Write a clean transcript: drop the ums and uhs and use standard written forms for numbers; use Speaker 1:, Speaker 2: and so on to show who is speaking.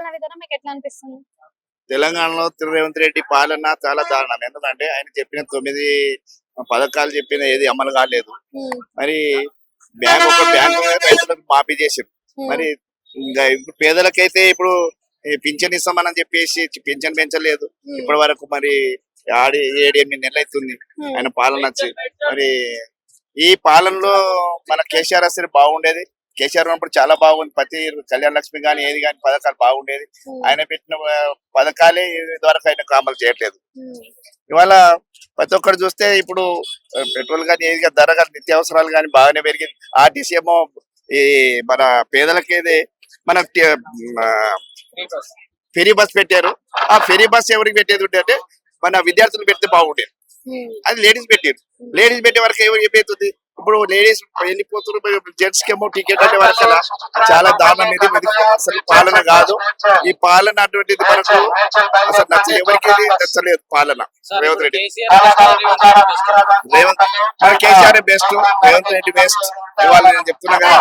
Speaker 1: పరిపాలన విధానం మీకు ఎట్లా అనిపిస్తుంది?
Speaker 2: తెలంగాణలో రేవంత్ రెడ్డి పాలన చాలా దారుణం. ఎందుకంటే ఆయన చెప్పిన 9 పథకాలు చెప్పిన ఏది అమలు కాలేదు.
Speaker 1: ఉమ్,
Speaker 2: మరి బ్యాంకు రైతులకు మాఫీ చేసారు. మరి ఇంకా ఇప్పుడు పేదలకైతే ఇప్పుడు ఈ పింఛన్ ఇస్తామని చెప్పేసి పింఛన్ పెంచలేదు ఇప్పటి వరకు. మరి 7-8 నెలలు అవుతుంది
Speaker 1: ఉమ్,
Speaker 2: ఆయన పాలన వచ్చి. మరి ఈ పాలనలో మన కేసీఆర్ వస్తే బాగుండేది. కేసీఆర్ ఉన్నప్పుడు చాలా బాగుంది. ప్రతి కళ్యాణ లక్ష్మి కానీ ఏది కానీ పథకాలు బాగుండేది.
Speaker 1: ఉమ్,
Speaker 2: ఆయన పెట్టిన పథకాలే ఇదివరకు ఆయన అమలు చేయట్లేదు.
Speaker 1: ఉమ్,
Speaker 2: ఇవాళ ప్రతి ఒక్కరు చూస్తే ఇప్పుడు పెట్రోల్ కానీ ఏది కానీ ధర కానీ నిత్యావసరాలు కానీ బాగానే పెరిగింది. ఆర్టీసీ ఏమో ఈ మన పేదలకి ఏది మన ఫెరీ బస్ పెట్టారు. ఆ ఫెరీ బస్ ఎవరికి పెట్టేది ఉంటే అంటే మన విద్యార్థులు పెడితే బాగుండేది.
Speaker 1: ఉమ్,
Speaker 2: అది లేడీస్ పెట్టారు. లేడీస్ పెట్టే వరకు ఎవరు ఏమవుతుంది? ఇప్పుడు లేడీస్ వెళ్ళిపోతున్నారు. జెంట్స్ కి ఏమో టికెట్ అంటే వరకు చాలా దారుణం. ఇది అసలు పాలన కాదు. ఈ పాలన అటువంటిది మనకు అసలు ఎవరికి నచ్చలేదు పాలన. Revanth Reddy Revanth KCR best, Revanth Reddy best. ఇవాళ నేను చెప్తున్నా కదా,